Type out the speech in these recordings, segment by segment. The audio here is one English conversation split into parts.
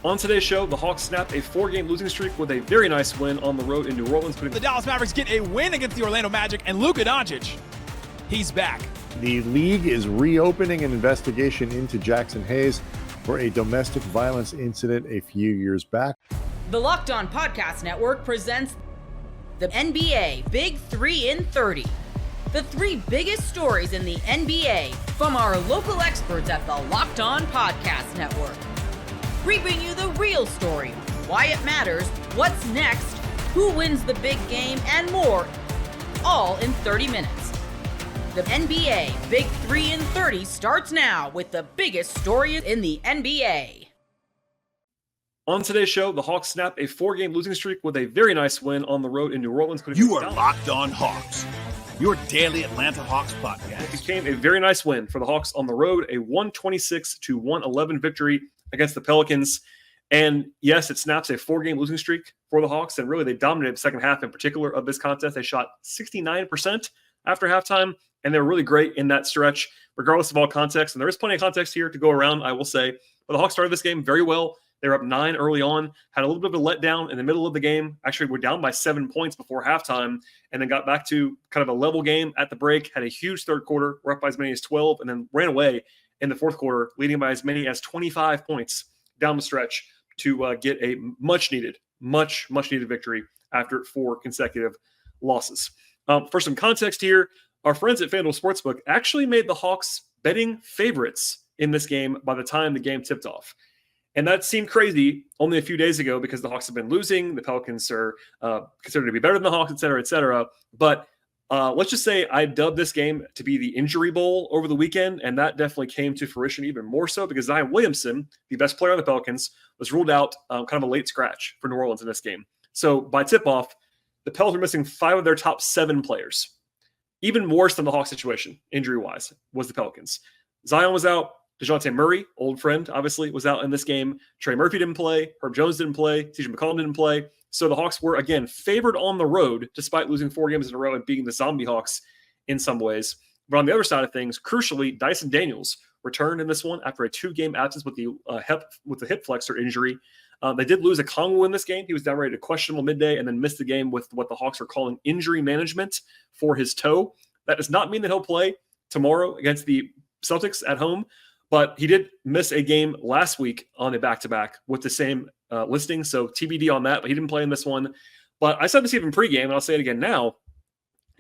On today's show, the Hawks snap a 4-game losing streak with a very nice win on the road in New Orleans. The Dallas Mavericks get a win against the Orlando Magic, and Luka Doncic, he's back. The league is reopening an investigation into Jaxson Hayes for a domestic violence incident a few years back. The Locked On Podcast Network presents the NBA Big 3 in 30. The 3 biggest stories in the NBA from our local experts at the Locked On Podcast Network. We bring you the real story, why it matters, what's next, who wins the big game, and more, all in 30 minutes. The NBA Big 3 in 30 starts now with the biggest stories in the NBA. On today's show, the Hawks snap a 4-game losing streak with a very nice win on the road in New Orleans. You are Locked On Hawks, your daily Atlanta Hawks podcast. It became a very nice win for the Hawks on the road, a 126-111 victory against the Pelicans. And yes, it snaps a 4-game losing streak for the Hawks, and really they dominated the second half in particular of this contest. They shot 69% after halftime, and they were really great in that stretch, regardless of all context. And there is plenty of context here to go around, I will say. But the Hawks started this game very well. They were up 9 early on, had a little bit of a letdown in the middle of the game. Actually, were down by 7 points before halftime, and then got back to kind of a level game at the break, had a huge third quarter, were up by as many as 12, and then ran away in the fourth quarter, leading by as many as 25 points down the stretch to get a much-needed victory after 4 consecutive losses. For some context here, our friends at FanDuel Sportsbook actually made the Hawks betting favorites in this game by the time the game tipped off. And that seemed crazy only a few days ago because the Hawks have been losing. The Pelicans are considered to be better than the Hawks, et cetera, et cetera. But let's just say I dubbed this game to be the injury bowl over the weekend, and that definitely came to fruition even more so because Zion Williamson, the best player on the Pelicans, was ruled out kind of a late scratch for New Orleans in this game. So by tip-off, the Pelicans are missing 5 of their top 7 players. Even worse than the Hawks situation, injury-wise, was the Pelicans. Zion was out. DeJounte Murray, old friend, obviously, was out in this game. Trey Murphy didn't play. Herb Jones didn't play. TJ McCollum didn't play. So the Hawks were, again, favored on the road, despite losing 4 games in a row and beating the Zombie Hawks in some ways. But on the other side of things, crucially, Dyson Daniels returned in this one after a 2-game absence with the hip flexor injury. They did lose Okongwu in this game. He was downgraded to questionable midday and then missed the game with what the Hawks are calling injury management for his toe. That does not mean that he'll play tomorrow against the Celtics at home, but he did miss a game last week on a back-to-back with the same listing, so TBD on that, but he didn't play in this one. But I said this even pregame, and I'll say it again now.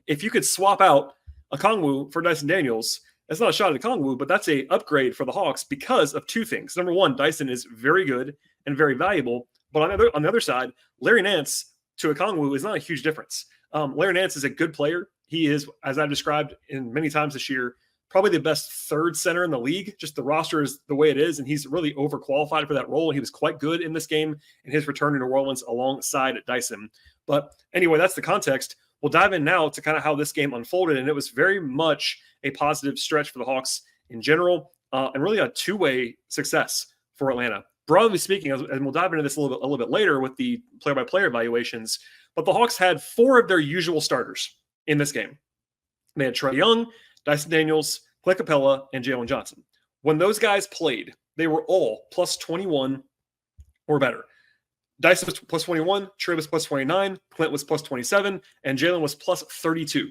If you could swap out Okongwu for Dyson Daniels, that's not a shot at Okongwu, but that's an upgrade for the Hawks because of 2 things. Number one, Dyson is very good and very valuable, but on the other side, Larry Nance to Okongwu is not a huge difference. Larry Nance is a good player. He is, as I've described in many times this year, probably the best third center in the league. Just the roster is the way it is, and he's really overqualified for that role, and he was quite good in this game in his return to New Orleans alongside Dyson. But anyway, that's the context. We'll dive in now to kind of how this game unfolded, and it was very much a positive stretch for the Hawks in general, and really a 2-way success for Atlanta. Broadly speaking, and we'll dive into this a little bit later with the player-by-player evaluations, but the Hawks had 4 of their usual starters in this game. They had Trae Young, Dyson Daniels, Clint Capella, and Jalen Johnson. When those guys played, they were all plus 21 or better. Dyson was plus 21, Trae was plus 29, Clint was plus 27, and Jalen was plus 32.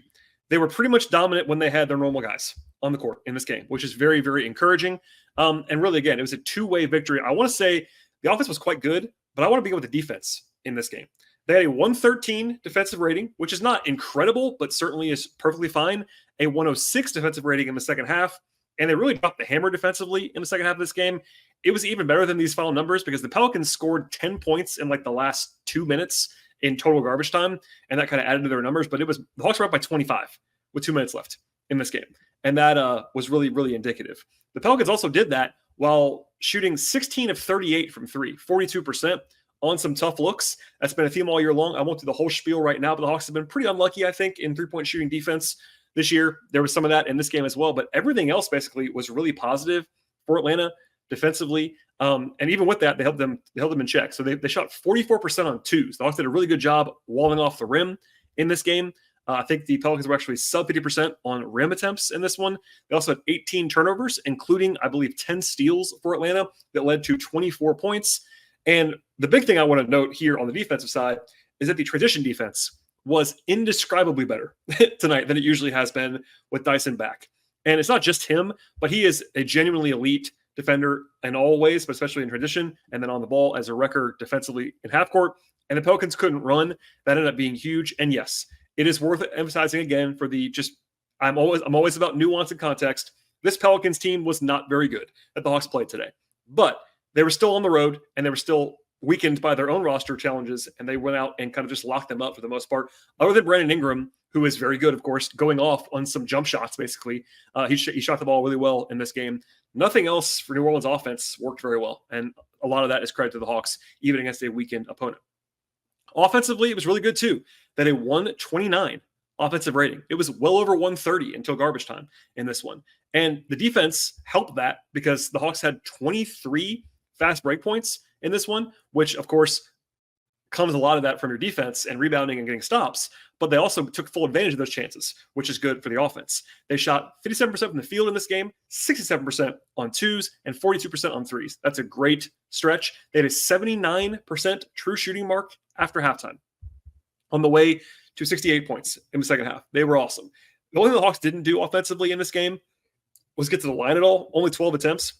They were pretty much dominant when they had their normal guys on the court in this game, which is very, very encouraging. And really, again, it was a 2-way victory. I want to say the offense was quite good, but I want to begin with the defense in this game. They had a 113 defensive rating, which is not incredible, but certainly is perfectly fine. A 106 defensive rating in the second half, and they really dropped the hammer defensively in the second half of this game. It was even better than these final numbers because the Pelicans scored 10 points in like the last 2 minutes in total garbage time, and that kind of added to their numbers. But the Hawks were up by 25 with 2 minutes left in this game, and that was really, really indicative. The Pelicans also did that while shooting 16 of 38 from 3, 42%. On some tough looks. That's been a theme all year long. I won't do the whole spiel right now, but the Hawks have been pretty unlucky, I think, in 3-point shooting defense this year. There was some of that in this game as well, but everything else basically was really positive for Atlanta defensively. And even with that, they held them in check. So they shot 44% on twos. The Hawks did a really good job walling off the rim in this game. I think the Pelicans were actually sub 50% on rim attempts in this one. They also had 18 turnovers, including, I believe, 10 steals for Atlanta that led to 24 points. And the big thing I want to note here on the defensive side is that the transition defense was indescribably better tonight than it usually has been with Dyson back. And it's not just him, but he is a genuinely elite defender in all ways, but especially in transition and then on the ball as a wrecker defensively in half court. And the Pelicans couldn't run. That ended up being huge. And yes, it is worth emphasizing again for the just I'm always about nuance and context. This Pelicans team was not very good that the Hawks played today, but they were still on the road and they were still weakened by their own roster challenges, and they went out and kind of just locked them up for the most part. Other than Brandon Ingram, who is very good, of course, going off on some jump shots, basically. He shot the ball really well in this game. Nothing else for New Orleans offense worked very well, and a lot of that is credit to the Hawks, even against a weakened opponent. Offensively, it was really good, too. That a 129 offensive rating. It was well over 130 until garbage time in this one. And the defense helped that because the Hawks had 23 fast break points in this one, which, of course, comes a lot of that from your defense and rebounding and getting stops, but they also took full advantage of those chances, which is good for the offense. They shot 57% from the field in this game, 67% on twos, and 42% on threes. That's a great stretch. They had a 79% true shooting mark after halftime on the way to 68 points in the second half. They were awesome. The only thing the Hawks didn't do offensively in this game was get to the line at all. Only 12 attempts.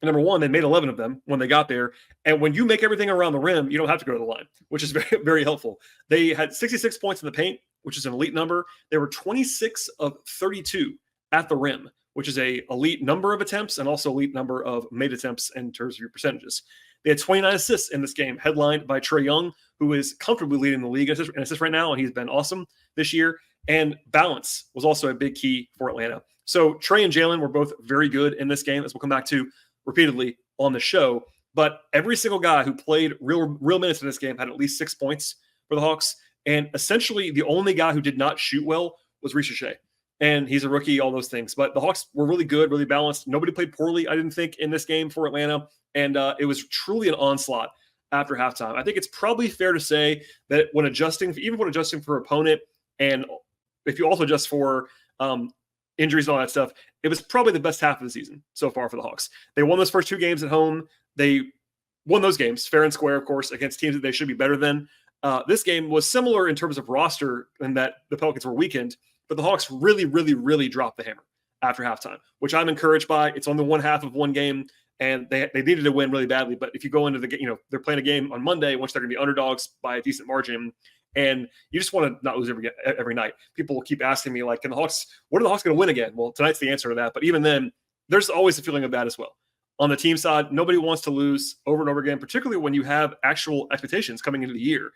And number one, they made 11 of them when they got there. And when you make everything around the rim, you don't have to go to the line, which is very, very helpful. They had 66 points in the paint, which is an elite number. They were 26 of 32 at the rim, which is a elite number of attempts and also elite number of made attempts in terms of your percentages. They had 29 assists in this game, headlined by Trae Young, who is comfortably leading the league in assists right now, and he's been awesome this year. And balance was also a big key for Atlanta. So Trae and Jalen were both very good in this game, as we'll come back to repeatedly on the show. But every single guy who played real minutes in this game had at least 6 points for the Hawks. And essentially the only guy who did not shoot well was Ricochet. And he's a rookie, all those things. But the Hawks were really good, really balanced. Nobody played poorly, I didn't think, in this game for Atlanta. And it was truly an onslaught after halftime. I think it's probably fair to say that when adjusting for opponent, and if you also adjust for injuries and all that stuff, it was probably the best half of the season so far for the Hawks. They won those first two games at home. They won those games fair and square, of course, against teams that they should be better than. This game was similar in terms of roster in that the Pelicans were weakened, but the Hawks really, really, really dropped the hammer after halftime, which I'm encouraged by. It's only one half of one game, and they needed to win really badly. But if you go into the they're playing a game on Monday, which they're going to be underdogs by a decent margin, and you just want to not lose every night. People will keep asking me, like, when are the Hawks going to win again? Well, tonight's the answer to that. But even then, there's always a feeling of that as well. On the team side, nobody wants to lose over and over again, particularly when you have actual expectations coming into the year.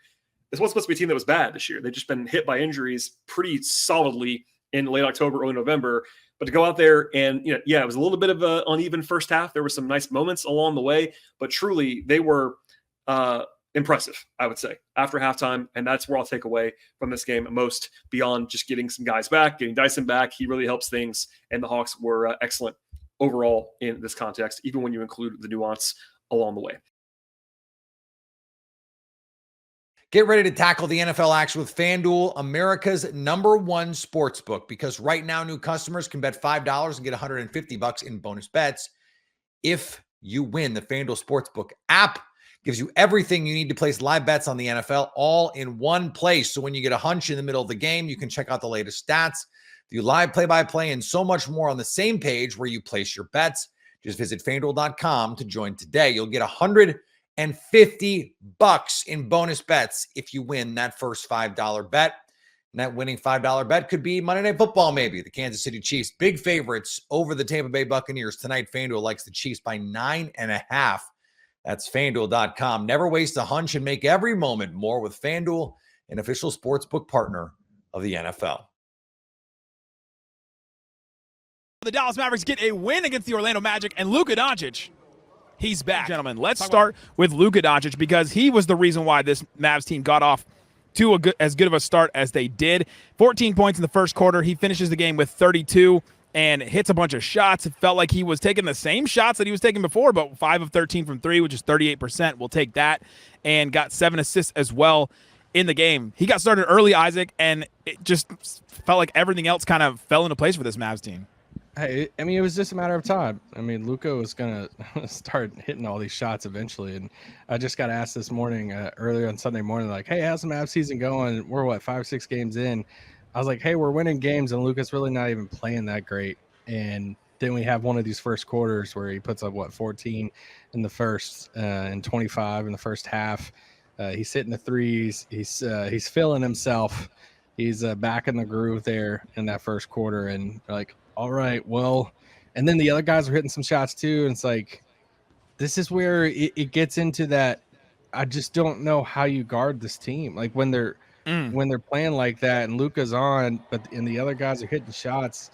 This wasn't supposed to be a team that was bad this year. They've just been hit by injuries pretty solidly in late October, early November. But to go out there and, it was a little bit of an uneven first half. There were some nice moments along the way, but truly they were impressive, I would say, after halftime. And that's where I'll take away from this game most, beyond just getting some guys back, getting Dyson back. He really helps things. And the Hawks were excellent overall in this context, even when you include the nuance along the way. Get ready to tackle the NFL action with FanDuel, America's #1 sportsbook, because right now new customers can bet $5 and get $150 in bonus bets if you win. The FanDuel Sportsbook app gives you everything you need to place live bets on the NFL all in one place. So when you get a hunch in the middle of the game, you can check out the latest stats, view live play-by-play, and so much more on the same page where you place your bets. Just visit FanDuel.com to join today. You'll get $150 in bonus bets if you win that first $5 bet. And that winning $5 bet could be Monday Night Football, maybe. The Kansas City Chiefs, big favorites over the Tampa Bay Buccaneers tonight. FanDuel likes the Chiefs by 9.5. That's FanDuel.com. Never waste a hunch and make every moment more with FanDuel, an official sportsbook partner of the NFL. The Dallas Mavericks get a win against the Orlando Magic, and Luka Doncic, he's back. Gentlemen, let's start with Luka Doncic, because he was the reason why this Mavs team got off to as good of a start as they did. 14 points in the first quarter. He finishes the game with 32 and hits a bunch of shots. It felt like he was taking the same shots that he was taking before, but 5 of 13 from 3, which is 38%. We'll take that. And got 7 assists as well in the game. He got started early, Isaac, and it just felt like everything else kind of fell into place for this Mavs team. Hey, I mean, it was just a matter of time. I mean, Luka was gonna start hitting all these shots eventually, and I just got asked this morning, earlier on Sunday morning, like, "Hey, how's the Mavs season going? We're what 5-6 games in." I was like, "Hey, we're winning games, and Luka's really not even playing that great." And then we have one of these first quarters where he puts up 14 in the first, and 25 in the first half. He's hitting the threes. He's feeling himself. He's back in the groove there in that first quarter, and like, all right, well, and then the other guys are hitting some shots too, and it's like, this is where it gets into that. I just don't know how you guard this team, like when they're playing like that, and Luka's on, and the other guys are hitting shots.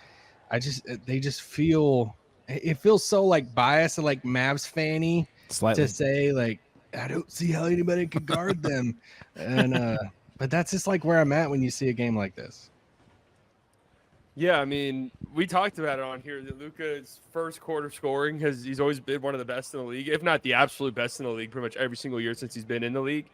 They just feel, it feels so like biased and like Mavs fanny Slightly. to say like, I don't see how anybody could guard them, and but that's just like where I'm at when you see a game like this. Yeah, I mean, we talked about it on here that Luka's first quarter scoring he's always been one of the best in the league, if not the absolute best in the league, pretty much every single year since he's been in the league.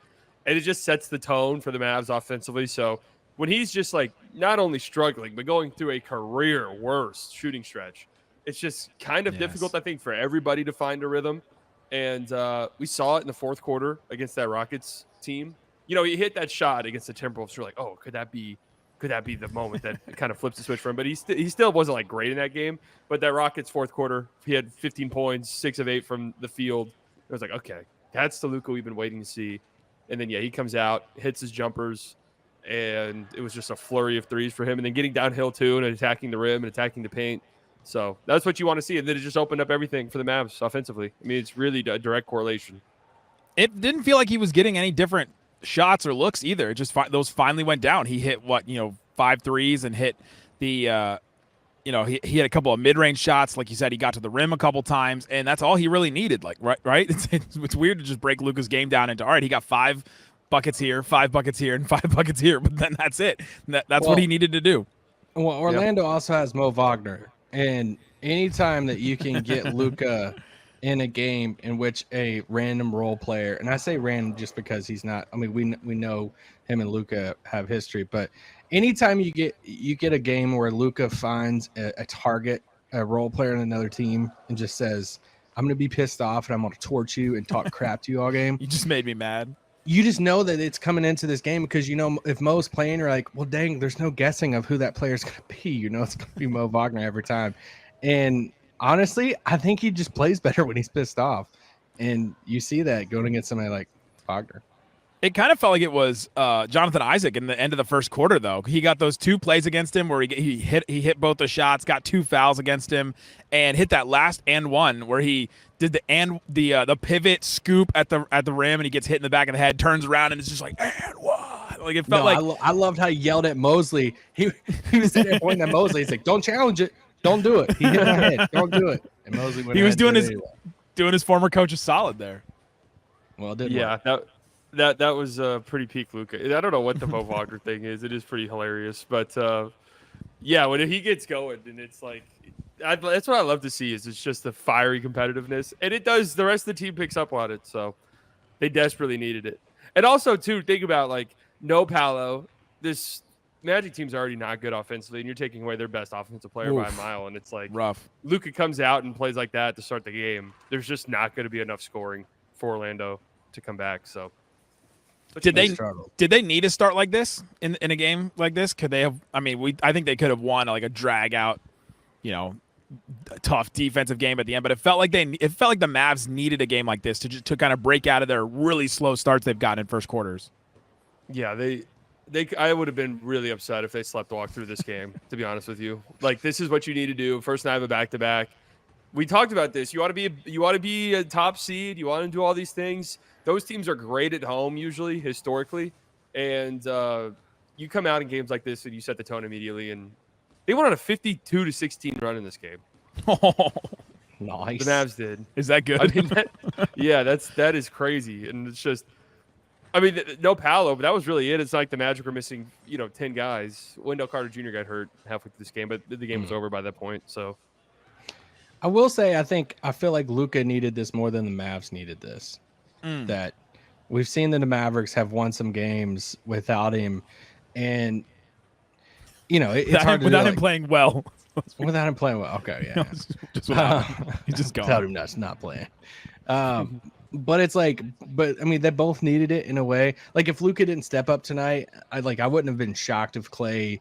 And it just sets the tone for the Mavs offensively. So when he's just like not only struggling, but going through a career worst shooting stretch, it's just kind of difficult, I think, for everybody to find a rhythm. And we saw it in the fourth quarter against that Rockets team. You know, he hit that shot against the Timberwolves. You're like, oh, could that be the moment that kind of flips the switch for him? But he still wasn't like great in that game. But that Rockets fourth quarter, he had 15 points, 6 of 8 from the field. I was like, okay, that's the Luka we've been waiting to see. And then, yeah, he comes out, hits his jumpers, and it was just a flurry of threes for him. And then getting downhill, too, and attacking the rim and attacking the paint. So that's what you want to see. And then it just opened up everything for the Mavs offensively. I mean, it's really a direct correlation. It didn't feel like he was getting any different shots or looks either. It just those finally went down. He hit 5 threes and hit the he had a couple of mid-range shots. Like you said, he got to the rim a couple times, and that's all he really needed. Like right. It's weird to just break Luka's game down into, all right, he got 5 buckets here, 5 buckets here, and 5 buckets here, but then that's it. That's what he needed to do. Well, Orlando also has Mo Wagner, and anytime that you can get Luka in a game in which a random role player, and I say random just because he's not, I mean, we know him and Luka have history, but anytime you get a game where Luka finds a target, a role player in another team, and just says, I'm going to be pissed off and I'm going to torch you and talk crap to you all game. You just made me mad. You just know that it's coming into this game because, if Mo's playing, you're like, well, dang, there's no guessing of who that player's going to be. It's going to be Mo Wagner every time. And honestly, I think he just plays better when he's pissed off. And you see that going against somebody like Wagner. It kind of felt like it was Jonathan Isaac in the end of the first quarter, though. He got those 2 plays against him where he hit both the shots, got 2 fouls against him, and hit that last and one where he did the pivot scoop at the rim, and he gets hit in the back of the head, turns around, and it's just like, and what? Like it felt I loved how he yelled at Mosley. He was sitting there pointing at Mosley. He's like, "Don't challenge it. Don't do it. He hit my head. Don't do it." And Mosley went. He was doing his former coach a solid there. Well, it did. Yeah, that was pretty peak Luka. I don't know what the Mo Wagner thing is. It is pretty hilarious, but yeah, when he gets going, and it's like that's what I love to see. Is it's just the fiery competitiveness, and it does. The rest of the team picks up on it, so they desperately needed it. And also, too, think about no Paolo. This Magic team's already not good offensively, and you're taking away their best offensive player by a mile, and it's like rough. Luka comes out and plays like that to start the game. There's just not going to be enough scoring for Orlando to come back. So. Did they need to start like this in a game like this? Could they have? I mean, I think they could have won like a drag out, tough defensive game at the end. But it felt like the Mavs needed a game like this to kind of break out of their really slow starts they've gotten in first quarters. Yeah, I would have been really upset if they sleptwalked through this game. To be honest with you, this is what you need to do. First night of a back-to-back. We talked about this. You want to be a top seed. You want to do all these things. Those teams are great at home, usually, historically. And you come out in games like this and you set the tone immediately. And they went on a 52-16 run in this game. Oh, nice. The Mavs did. Is that good? I mean, that is crazy. And it's just, I mean, no Paolo, but that was really it. It's like the Magic were missing, 10 guys. Wendell Carter Jr. got hurt halfway through this game, but the game was over by that point. So I will say, I feel like Luka needed this more than the Mavs needed this. That we've seen that the Mavericks have won some games without him, and it's hard to without him playing well. Without him playing well. Okay, yeah. Just without him. He's just gone. Without him not playing. But it's like, but I mean, they both needed it in a way. Like if Luka didn't step up tonight, I wouldn't have been shocked if Clay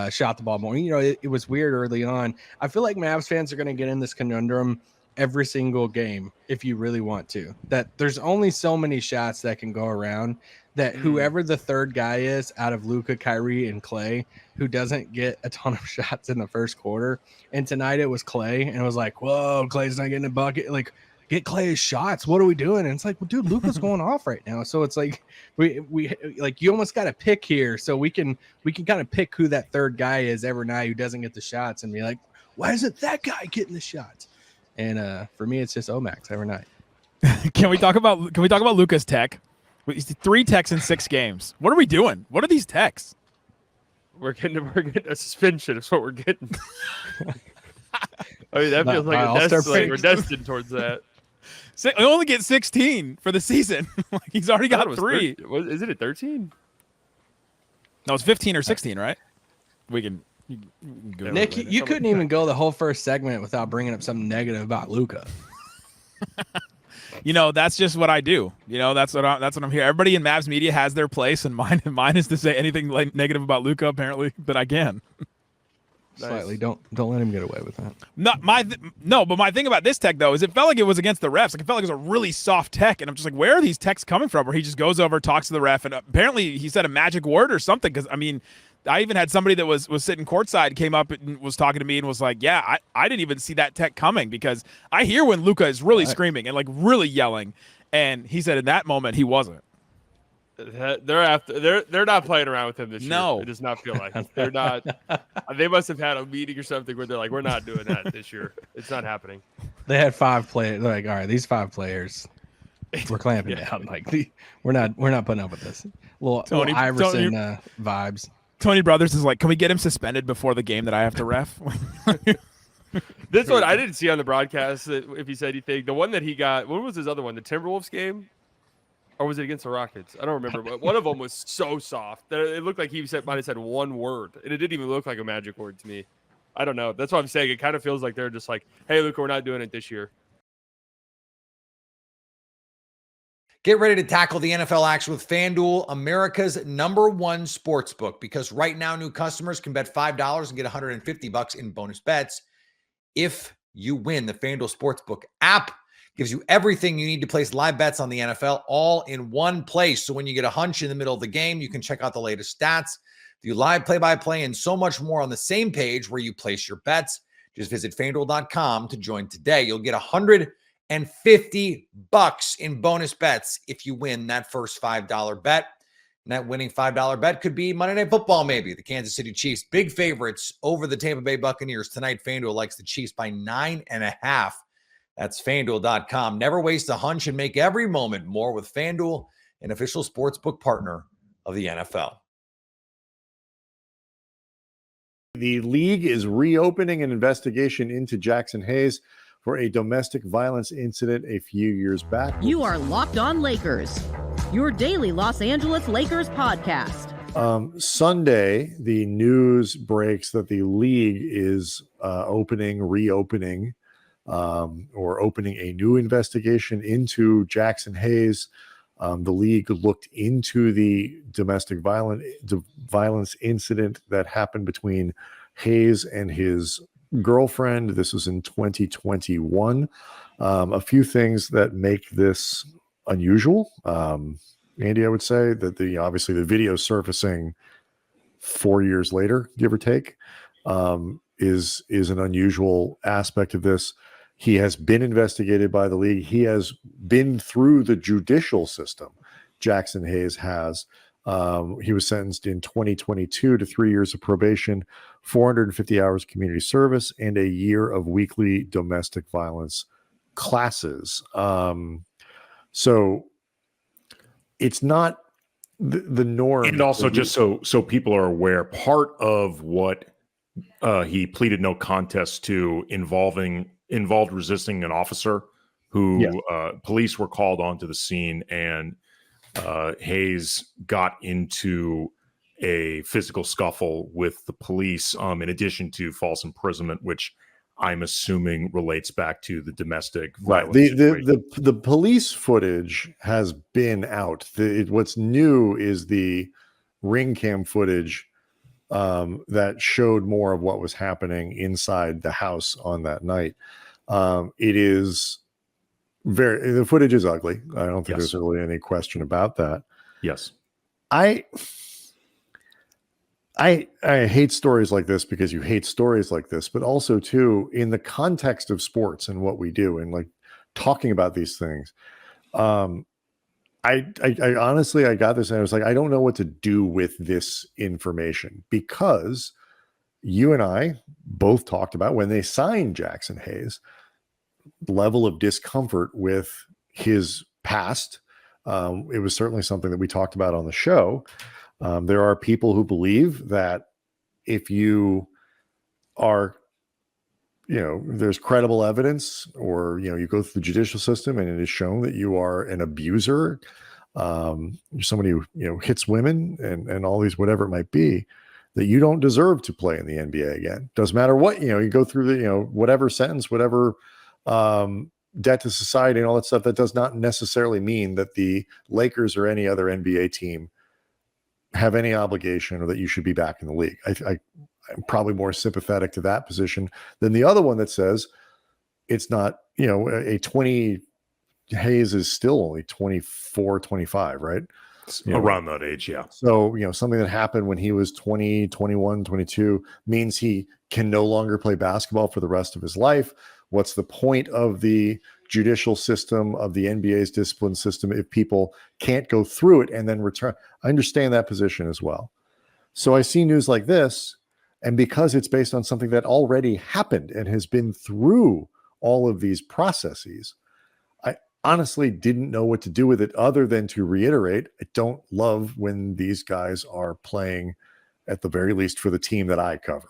shot the ball more. You know, it was weird early on. I feel like Mavs fans are going to get in this conundrum every single game if you really want to. That there's only so many shots that can go around. That whoever the third guy is out of Luka, Kyrie, and Clay, who doesn't get a ton of shots in the first quarter, and tonight it was Clay, and it was like, whoa, Clay's not getting a bucket. Like, get Clay's shots. What are we doing? And it's like, well, dude, Luka's going off right now. So it's like we like you almost got to pick here, so we can kind of pick who that third guy is every night who doesn't get the shots, and be like, why isn't that guy getting the shots? And for me, it's just Omax every night. Can we talk about Luka's tech? 3 techs in 6 games. What are we doing? What are these techs? We're getting a suspension. Is what we're getting. I mean, that feels like we're destined towards that. We only get 16 for the season. He's already got 3. Is it at 13? No, it's 15 or 16, right? We can go. Nick, you couldn't even go the whole first segment without bringing up something negative about Luka. You know, that's just what I do. You know, that's what I'm here. Everybody in Mavs media has their place, and mine is to say anything like negative about Luka, apparently, that I can. Slightly. Don't let him get away with that. But my thing about this tech though is it felt like it was against the refs. Like it felt like it was a really soft tech, and I'm just like, where are these techs coming from? Where he just goes over, talks to the ref, and apparently he said a magic word or something. Because I mean, I even had somebody that was sitting courtside came up and was talking to me and was like, yeah, I didn't even see that tech coming, because I hear when Luka is really screaming and like really yelling, and he said in that moment he wasn't. They're not playing around with him this year. No, it does not feel like it. They're not. They must have had a meeting or something where they're like, we're not doing that this year. It's not happening. They had 5 players. They're like, all right, these 5 players, we're clamping down. Like we're not putting up with this. Little Iverson vibes. Tony Brothers is like, can we get him suspended before the game that I have to ref? This one I didn't see on the broadcast if he said anything. The one that he got, when was his other one? The Timberwolves game? Or was it against the Rockets? I don't remember. But one of them was so soft that it looked like he might have said one word. And it didn't even look like a magic word to me. I don't know. That's what I'm saying. It kind of feels like they're just like, hey, Luka, we're not doing it this year. Get ready to tackle the NFL action with FanDuel, America's #1 sportsbook, because right now new customers can bet $5 and get $150 in bonus bets if you win. The FanDuel Sportsbook app gives you everything you need to place live bets on the NFL all in one place. So when you get a hunch in the middle of the game, you can check out the latest stats, view live play-by-play, and so much more on the same page where you place your bets. Just visit FanDuel.com to join today. You'll get $150 in bonus bets if you win that first $5 bet. And that winning $5 bet could be Monday Night Football, maybe. The Kansas City Chiefs, big favorites over the Tampa Bay Buccaneers tonight. FanDuel likes the Chiefs by 9.5. That's FanDuel.com. Never waste a hunch and make every moment more with FanDuel, an official sportsbook partner of the NFL. The league is reopening an investigation into Jaxson Hayes for a domestic violence incident a few years back. You are Locked On Lakers, your daily Los Angeles Lakers podcast. Sunday, the news breaks that the league is reopening a new investigation into Jaxson Hayes. The league looked into the domestic violence incident that happened between Hayes and his girlfriend. This was in 2021. A few things that make this unusual. Andy, I would say that obviously the video surfacing 4 years later, give or take, is an unusual aspect of this. He has been investigated by the league. He has been through the judicial system. Jaxson Hayes has. He was sentenced in 2022 to 3 years of probation, 450 hours community service, and a year of weekly domestic violence classes. So it's not the norm. And also, just so people are aware, part of what he pleaded no contest to involved resisting an officer who police were called onto the scene, and Hayes got into a physical scuffle with the police, in addition to false imprisonment, which I'm assuming relates back to the domestic Right. violence. The police footage has been out. What's new is the ring cam footage that showed more of what was happening inside the house on that night. The footage is ugly. I don't think there's really any question about that. Yes. I hate stories like this because you hate stories like this, but also too in the context of sports and what we do and like talking about these things. I honestly, I got this and I was like, I don't know what to do with this information because you and I both talked about when they signed Jaxson Hayes, level of discomfort with his past. It was certainly something that we talked about on the show. There are people who believe that if you are, there's credible evidence or, you go through the judicial system and it is shown that you are an abuser, somebody who, hits women and all these, whatever it might be, that you don't deserve to play in the NBA again. Doesn't matter what, you go through the, whatever sentence, whatever debt to society and all that stuff. That does not necessarily mean that the Lakers or any other NBA team have any obligation or that you should be back in the league. I'm probably more sympathetic to that position than the other one that says it's not, a 20 Hayes is still only 24, 25, right? Around that age. Yeah. So, something that happened when he was 20, 21, 22 means he can no longer play basketball for the rest of his life. What's the point of the judicial system, of the NBA's discipline system, if people can't go through it and then return? I understand that position as well. So I see news like this, and because it's based on something that already happened and has been through all of these processes, I honestly didn't know what to do with it other than to reiterate, I don't love when these guys are playing, at the very least, for the team that I cover.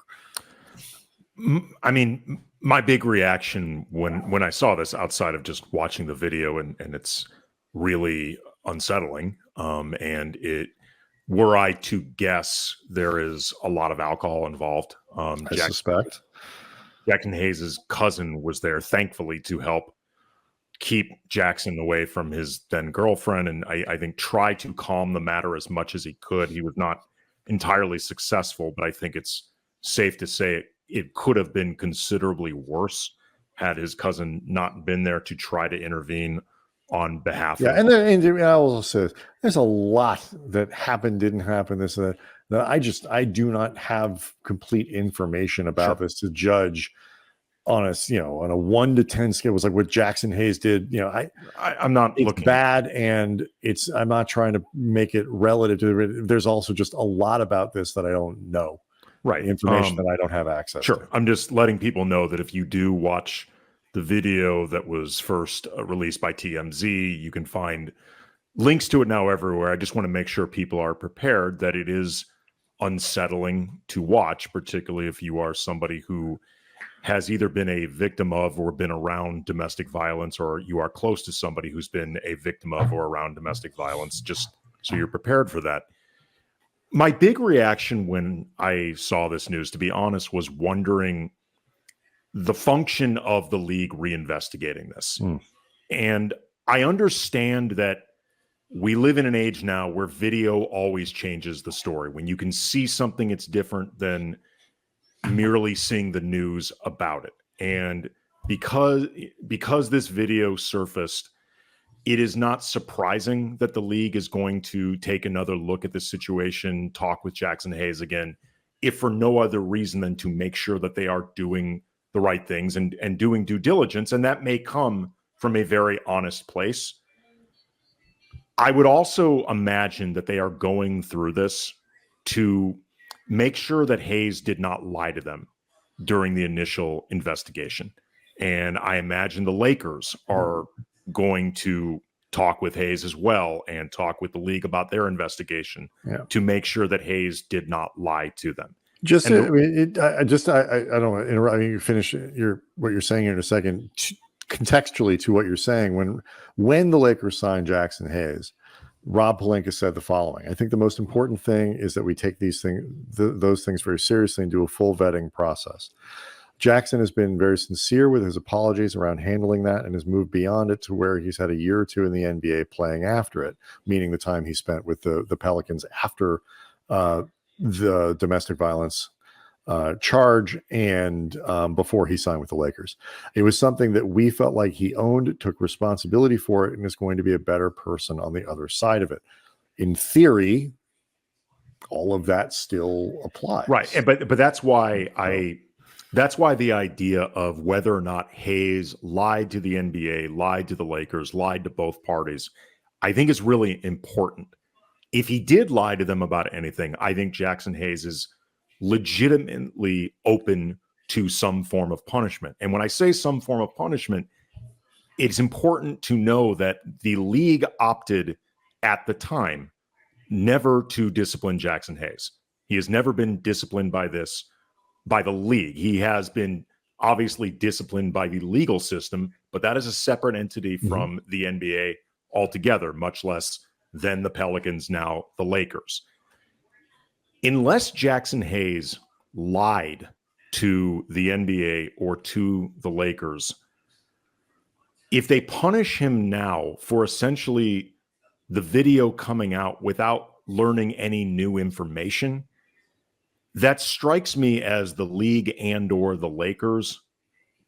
I mean, my big reaction when I saw this, outside of just watching the video, and it's really unsettling. And were I to guess, there is a lot of alcohol involved. I suspect. Jaxson Hayes' cousin was there, thankfully, to help keep Jackson away from his then girlfriend, and I think try to calm the matter as much as he could. He was not entirely successful, but I think it's safe to say it could have been considerably worse had his cousin not been there to try to intervene on behalf of. And I will say there's a lot that happened, didn't happen, this and that. I do not have complete information about this to judge on a 1 to 10 scale. It was like what Jaxson Hayes did. I'm not looking bad, and I'm not trying to make it relative to. There's also just a lot about this that I don't know. Right. Information that I don't have access to. I'm just letting people know that if you do watch the video that was first released by TMZ, you can find links to it now everywhere. I just want to make sure people are prepared that it is unsettling to watch, particularly if you are somebody who has either been a victim of or been around domestic violence, or you are close to somebody who's been a victim of or around domestic violence, just so you're prepared for that. My big reaction when I saw this news, to be honest, was wondering the function of the league reinvestigating this. And I understand that we live in an age now where video always changes the story. When you can see something, it's different than merely seeing the news about it. And because this video surfaced, it is not surprising that the league is going to take another look at this situation, talk with Jaxson Hayes again, if for no other reason than to make sure that they are doing the right things and doing due diligence. And that may come from a very honest place. I would also imagine that they are going through this to make sure that Hayes did not lie to them during the initial investigation. And I imagine the Lakers are going to talk with Hayes as well and talk with the league about their investigation to make sure that Hayes did not lie to them. I don't want to interrupt. I mean, you finish what you're saying here in a second. Contextually to what you're saying, when the Lakers signed Jaxson Hayes, Rob Pelinka said the following: I think the most important thing is that we take those things very seriously and do a full vetting process. Jaxson has been very sincere with his apologies around handling that and has moved beyond it to where he's had a year or two in the NBA playing after it, meaning the time he spent with the Pelicans after the domestic violence charge and before he signed with the Lakers. It was something that we felt like he owned, took responsibility for it, and is going to be a better person on the other side of it. In theory, all of that still applies. Right. But that's why that's why the idea of whether or not Hayes lied to the NBA, lied to the Lakers, lied to both parties, I think is really important. If he did lie to them about anything, I think Jaxson Hayes is legitimately open to some form of punishment. And when I say some form of punishment, it's important to know that the league opted at the time never to discipline Jaxson Hayes. He has never been disciplined by the league. He has been obviously disciplined by the legal system, but that is a separate entity from the NBA altogether, much less than the Pelicans, now the Lakers. Unless Jaxson Hayes lied to the NBA or to the Lakers, if they punish him now for essentially the video coming out without learning any new information, that strikes me as the league and or the Lakers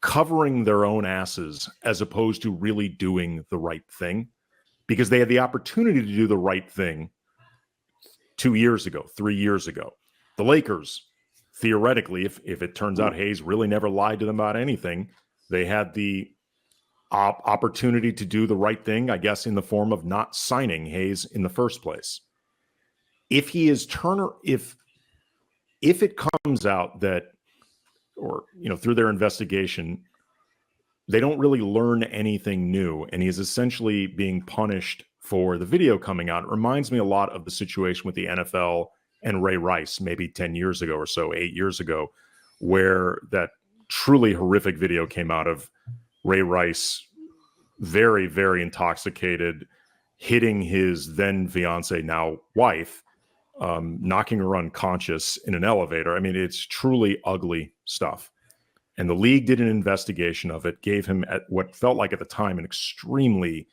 covering their own asses as opposed to really doing the right thing, because they had the opportunity to do the right thing 2 years ago, 3 years ago. The Lakers, theoretically, if it turns out Hayes really never lied to them about anything, they had the opportunity to do the right thing, I guess, in the form of not signing Hayes in the first place. If he is if it comes out that, or through their investigation, they don't really learn anything new, and he is essentially being punished for the video coming out, it reminds me a lot of the situation with the NFL and Ray Rice, maybe 10 years ago or so, 8 years ago, where that truly horrific video came out of Ray Rice, very, very intoxicated, hitting his then fiance, now wife, knocking her unconscious in an elevator. I mean, it's truly ugly stuff. And the league did an investigation of it, gave him, at what felt like at the time, an extremely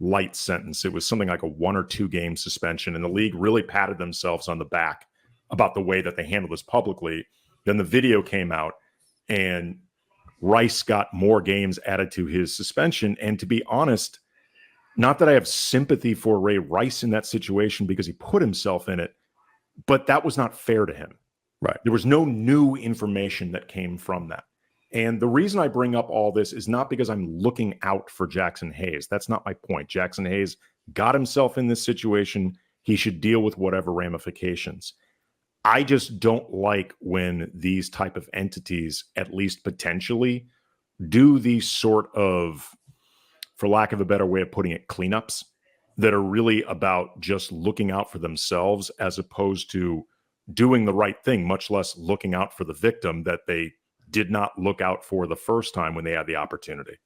light sentence. It was something like a 1 or 2 game suspension. And the league really patted themselves on the back about the way that they handled this publicly. Then the video came out and Rice got more games added to his suspension. And to be honest, not that I have sympathy for Ray Rice in that situation because he put himself in it, but that was not fair to him. Right. There was no new information that came from that. And the reason I bring up all this is not because I'm looking out for Jaxson Hayes. That's not my point. Jaxson Hayes got himself in this situation. He should deal with whatever ramifications. I just don't like when these type of entities, at least potentially, do these sort of, for lack of a better way of putting it, cleanups that are really about just looking out for themselves as opposed to doing the right thing, much less looking out for the victim that they did not look out for the first time when they had the opportunity.